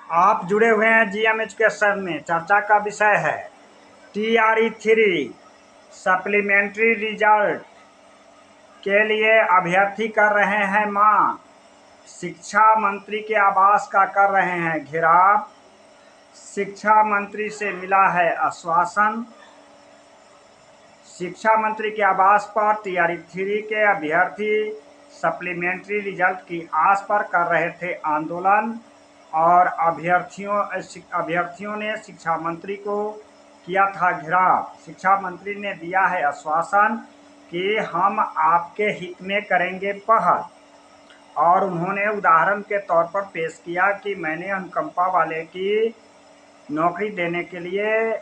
आप जुड़े हुए हैं जीएम एजुकेशन में। चर्चा का विषय है TRE-3 सप्लीमेंट्री रिजल्ट के लिए अभ्यर्थी कर रहे हैं मांग। शिक्षा मंत्री के आवास का कर रहे हैं घेराव। शिक्षा मंत्री से मिला है आश्वासन। शिक्षा मंत्री के आवास पर TRE-3 के अभ्यर्थी सप्लीमेंट्री रिजल्ट की आस पर कर रहे थे आंदोलन और अभ्यर्थियों ने शिक्षा मंत्री को किया था घेराव। शिक्षा मंत्री ने दिया है आश्वासन कि हम आपके हित में करेंगे पहल, और उन्होंने उदाहरण के तौर पर पेश किया कि मैंने अनुकंपा वाले की नौकरी देने के लिए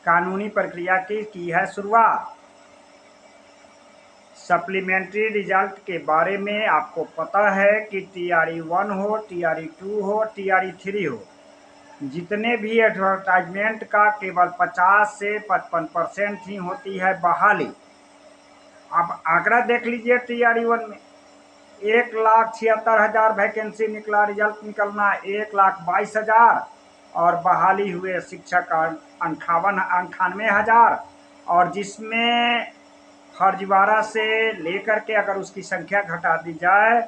कानूनी प्रक्रिया की है शुरुआत। सप्लीमेंट्री रिजल्ट के बारे में आपको पता है कि TRE-1 हो, TRE-2 हो, TRE-3 हो, जितने भी एडवर्टाइजमेंट का केवल 50 से 55% ही होती है बहाली। अब आंकड़ा देख लीजिए, TRE-1 में 1,76,000 वैकेंसी निकला, रिजल्ट निकलना 1,22,000, और बहाली हुए शिक्षक 98,000, और जिसमें फर्जीवाड़ा से लेकर के अगर उसकी संख्या घटा दी जाए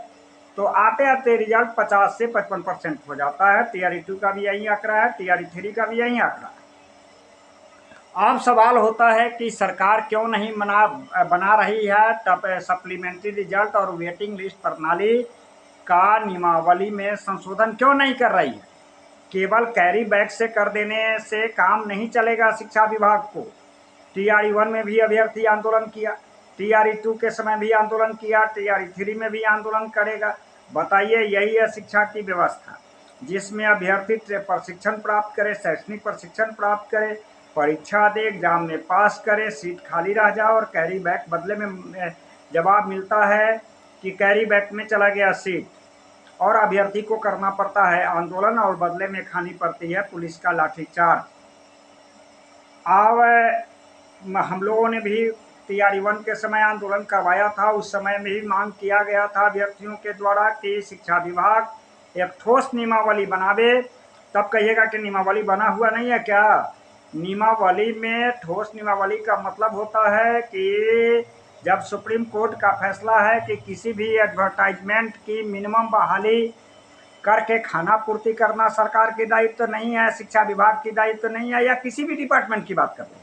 तो आते आते रिजल्ट 50 से 55% हो जाता है। TRE-2 का भी यही आंकड़ा है, TRE-3 का भी यही आंकड़ा है। अब सवाल होता है कि सरकार क्यों नहीं बना रही है तब सप्लीमेंट्री रिजल्ट और वेटिंग लिस्ट प्रणाली का नियमावली में संशोधन क्यों नहीं कर रही है। केवल कैरी बैक से कर देने से काम नहीं चलेगा। शिक्षा विभाग को TRE-1 में भी अभ्यर्थी आंदोलन किया, TRE-2 के समय भी आंदोलन किया, TRE-3 में भी आंदोलन करेगा। बताइए, यही है शिक्षा की व्यवस्था, जिसमें अभ्यर्थी प्रशिक्षण प्राप्त करे, शैक्षणिक प्रशिक्षण प्राप्त करे, परीक्षा दे, एग्जाम में पास करे, सीट खाली रह जाए और कैरी बैक बदले में जवाब मिलता है कि कैरी बैक में चला गया सीट, और अभ्यर्थी को करना पड़ता है आंदोलन और बदले में खानी पड़ती है पुलिस का लाठीचार्ज। अब हम लोगों ने भी TRE-1 के समय आंदोलन करवाया था। उस समय में ही मांग किया गया था अभ्यर्थियों के द्वारा कि शिक्षा विभाग एक ठोस नियमावली बनावे। तब कहिएगा कि नियमावली बना हुआ नहीं है क्या? नियमावली में ठोस नियमावली का मतलब होता है कि जब सुप्रीम कोर्ट का फैसला है कि किसी भी एडवर्टाइजमेंट की मिनिमम बहाली करके खाना पूर्ति करना सरकार की दायित्व तो नहीं है, शिक्षा विभाग की दायित्व तो नहीं है, या किसी भी डिपार्टमेंट की बात कर लें।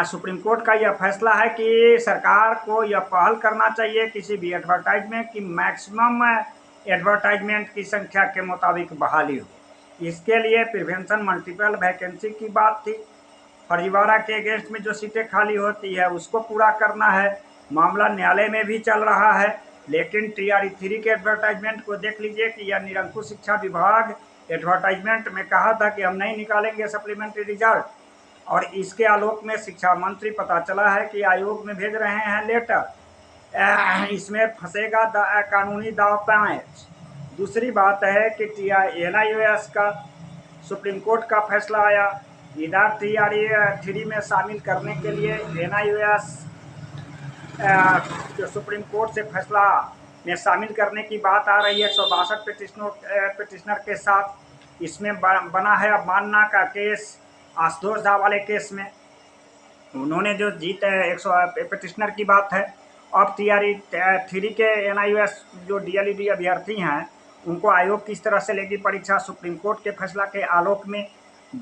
सुप्रीम कोर्ट का यह फैसला है कि सरकार को यह पहल करना चाहिए किसी भी एडवर्टाइजमेंट की मैक्सिमम एडवर्टाइजमेंट की संख्या के मुताबिक बहाली हो। इसके लिए प्रिवेंशन मल्टीपल वैकेंसी की बात थी। फर्जीवाड़ा के अगेंस्ट में जो सीटें खाली होती है उसको पूरा करना है। मामला न्यायालय में भी चल रहा है, लेकिन TRE-3 के एडवर्टाइजमेंट को देख लीजिए कि यह निरंकुश शिक्षा विभाग एडवर्टाइजमेंट में कहा था कि हम नहीं निकालेंगे सप्लीमेंट्री रिजल्ट, और इसके आलोक में शिक्षा मंत्री पता चला है कि आयोग में भेज रहे हैं लेटर। इसमें फंसेगा कानूनी दाव पेच। दूसरी बात है कि NIOS का सुप्रीम कोर्ट का फैसला आया। इधर TRE-3 में शामिल करने के लिए NIOS जो सुप्रीम कोर्ट से फैसला में शामिल करने की बात आ रही है 162 पिटिशनर के साथ। इसमें बना है अवमानना का केस। आशुतोष झा वाले केस में उन्होंने जो जीत है 100 पिटिशनर की बात है। अब TRE-3 के NIOS जो DLED अभ्यर्थी हैं उनको आयोग किस तरह से लेगी परीक्षा। सुप्रीम कोर्ट के फैसला के आलोक में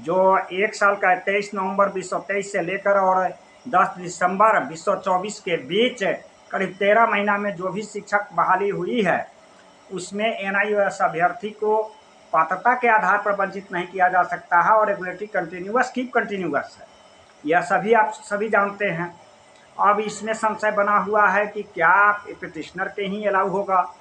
जो 1 साल का 23 नवंबर 2023 से लेकर और 10 दिसंबर 2024 के बीच करीब 13 महीना में जो भी शिक्षक बहाली हुई है उसमें NIOS अभ्यर्थी को पात्रता के आधार पर वंचित नहीं किया जा सकता है, और रेगुलेटरी कंटिन्यूअस है। यह आप सभी जानते हैं। अब इसमें संशय बना हुआ है कि क्या पिटिशनर के ही अलाउ होगा।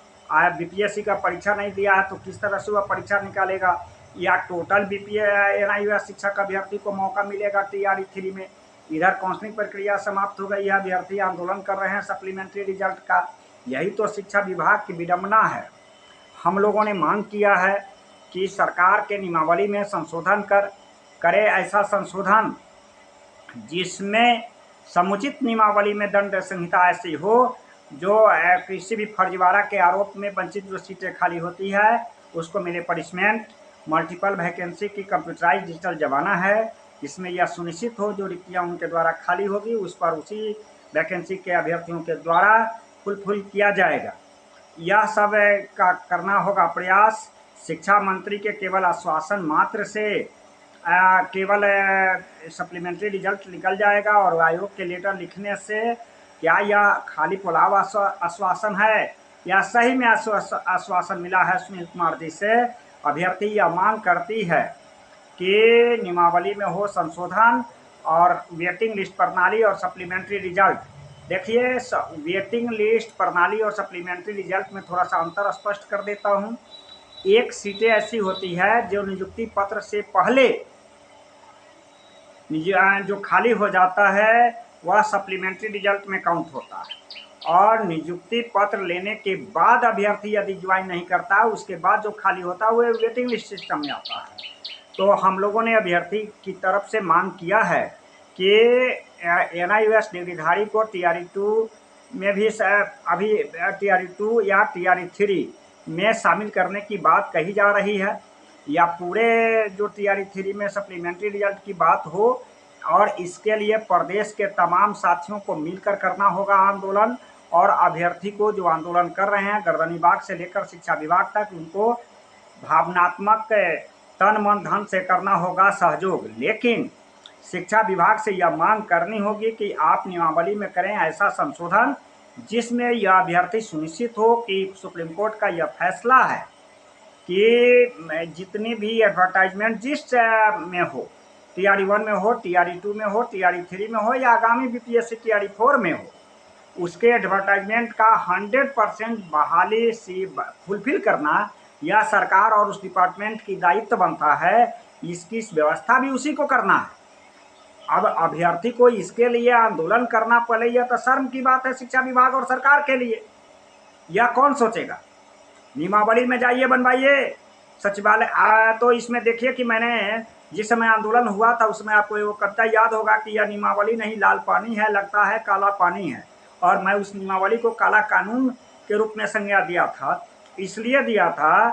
BPSC का परीक्षा नहीं दिया है तो किस तरह से वह परीक्षा निकालेगा, या टोटल NIOS शिक्षक अभ्यर्थी को मौका मिलेगा TRE-3 में। इधर काउंसलिंग प्रक्रिया समाप्त हो गई है, अभ्यर्थी आंदोलन कर रहे हैं सप्लीमेंट्री रिजल्ट का। यही तो शिक्षा विभाग की विडंबना है। हम लोगों ने मांग किया है कि सरकार के नियमावली में संशोधन करे ऐसा संशोधन जिसमें समुचित नियमावली में दंड संहिता ऐसी हो जो किसी भी फर्जीवाड़ा के आरोप में वंचित जो सीटें खाली होती है उसको मिले पनिशमेंट। मल्टीपल वैकेंसी की कंप्यूटराइज डिजिटल ज़माना है, इसमें यह सुनिश्चित हो जो रिक्तियाँ उनके द्वारा खाली होगी उस पर उसी वैकेंसी के अभ्यर्थियों के द्वारा फुलफिल किया जाएगा। यह सब का करना होगा प्रयास। शिक्षा मंत्री के केवल आश्वासन मात्र से केवल सप्लीमेंट्री रिजल्ट निकल जाएगा और आयोग के लेटर लिखने से क्या यह खाली पुलाव आश्वासन है या सही में आश्वासन मिला है सुनील कुमार जी से? अभ्यर्थी यह मांग करती है कि नियमावली में हो संशोधन और वेटिंग लिस्ट प्रणाली और सप्लीमेंट्री रिजल्ट। देखिए, वेटिंग लिस्ट प्रणाली और सप्लीमेंट्री रिजल्ट में थोड़ा सा अंतर स्पष्ट कर देता हूँ। एक सीटें ऐसी होती है जो नियुक्ति पत्र से पहले जो खाली हो जाता है वह सप्लीमेंट्री रिजल्ट में काउंट होता है, और नियुक्ति पत्र लेने के बाद अभ्यर्थी यदि ज्वाइन नहीं करता उसके बाद जो खाली होता है वो वेटिंग लिस्ट सिस्टम में आता है। तो हम लोगों ने अभ्यर्थी की तरफ से मांग किया है कि NIOS डिग्रीधारी को TRE2 में भी अभी TRE2 या TRE3 में शामिल करने की बात कही जा रही है, या पूरे जो TRE3 में सप्लीमेंट्री रिजल्ट की बात हो, और इसके लिए प्रदेश के तमाम साथियों को मिलकर करना होगा आंदोलन। और अभ्यर्थी को जो आंदोलन कर रहे हैं गर्दनीबाग से लेकर शिक्षा विभाग तक, उनको भावनात्मक तन मन धन से करना होगा सहयोग। लेकिन शिक्षा विभाग से यह मांग करनी होगी कि आप नियमावली में करें ऐसा संशोधन जिसमें यह अभ्यर्थी सुनिश्चित हो कि सुप्रीम कोर्ट का यह फैसला है कि जितनी भी एडवर्टाइजमेंट जिस में हो, TRE1 में हो, TRE2 में हो, TRE3 में हो या आगामी BPSC TRE4 में हो, उसके एडवर्टाइजमेंट का 100% बहाली से फुलफिल करना यह सरकार और उस डिपार्टमेंट की दायित्व बनता है। इसकी व्यवस्था भी उसी को करना है। अब अभ्यर्थी को इसके लिए आंदोलन करना पड़े, यह तो शर्म की बात है शिक्षा विभाग और सरकार के लिए। यह कौन सोचेगा? नियमावली में जाइए, बनवाइए सचिवालय। तो इसमें देखिए कि मैंने जिस समय आंदोलन हुआ था उसमें आपको वो कविता याद होगा कि यह नियमावली नहीं लाल पानी है, लगता है काला पानी है। और मैं उस नियमावली को काला कानून के रूप में संज्ञा दिया था, इसलिए दिया था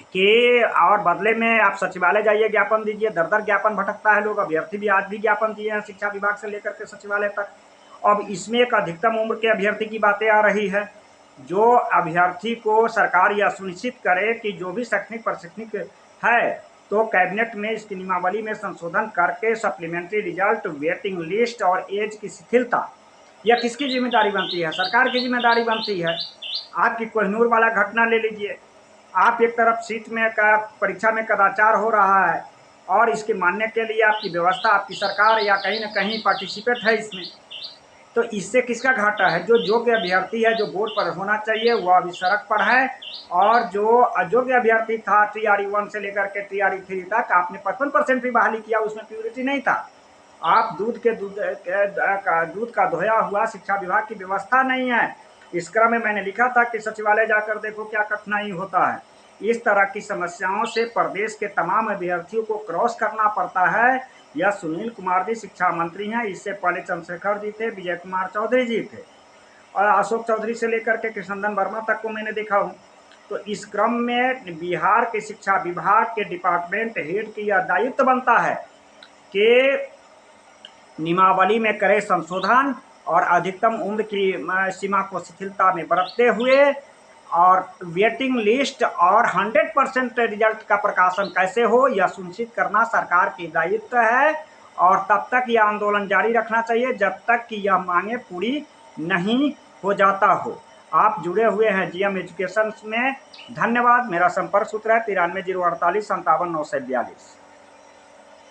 कि और बदले में आप सचिवालय जाइए, ज्ञापन दीजिए। दर दर ज्ञापन भटकता है लोग। अभ्यर्थी भी आज भी ज्ञापन दिए हैं शिक्षा विभाग से लेकर के सचिवालय तक। अब इसमें एक अधिकतम उम्र के अभ्यर्थी की बातें आ रही है। जो अभ्यर्थी को सरकार यह सुनिश्चित करे कि जो भी शैक्षणिक प्रशिक्षणिक है तो कैबिनेट में इसकी नियमावली में संशोधन करके सप्लीमेंट्री रिजल्ट, वेटिंग लिस्ट और एज की शिथिलता, यह किसकी जिम्मेदारी बनती है? सरकार की जिम्मेदारी बनती है। आपकी कोहिनूर वाला घटना ले लीजिए। आप एक तरफ सीट में परीक्षा में कदाचार हो रहा है और इसके मानने के लिए आपकी व्यवस्था, आपकी सरकार या कहीं ना कहीं पार्टिसिपेट है इसमें, तो इससे किसका घाटा है? जो योग्य अभ्यर्थी है, जो बोर्ड पर होना चाहिए, वो अभी सड़क पर है। और जो अयोग्य अभ्यर्थी था TRE1 से लेकर के TRE3 तक, आपने 55% भी बहाली किया, उसमें प्योरिटी नहीं था। आप दूध का धोया हुआ शिक्षा विभाग की व्यवस्था नहीं है। इस क्रम में मैंने लिखा था कि सचिवालय जाकर देखो क्या कठिनाई होता है। इस तरह की समस्याओं से प्रदेश के तमाम अभ्यर्थियों को क्रॉस करना पड़ता है। यह सुनील कुमार जी शिक्षा मंत्री हैं, इससे पहले चंद्रशेखर जी थे, विजय कुमार चौधरी जी थे, और अशोक चौधरी से लेकर के कृष्णनंदन वर्मा तक को मैंने देखा हूँ। तो इस क्रम में बिहार के शिक्षा विभाग के डिपार्टमेंट हेड की यह दायित्व बनता है कि नियमावली में करे संशोधन और अधिकतम उम्र की सीमा को शिथिलता में बरतते हुए और वेटिंग लिस्ट और 100% रिजल्ट का प्रकाशन कैसे हो यह सुनिश्चित करना सरकार की दायित्व है। और तब तक यह आंदोलन जारी रखना चाहिए जब तक कि यह मांगे पूरी नहीं हो जाता हो। आप जुड़े हुए हैं GM एजुकेशन में। धन्यवाद। मेरा संपर्क सूत्र है 93 048 57 942।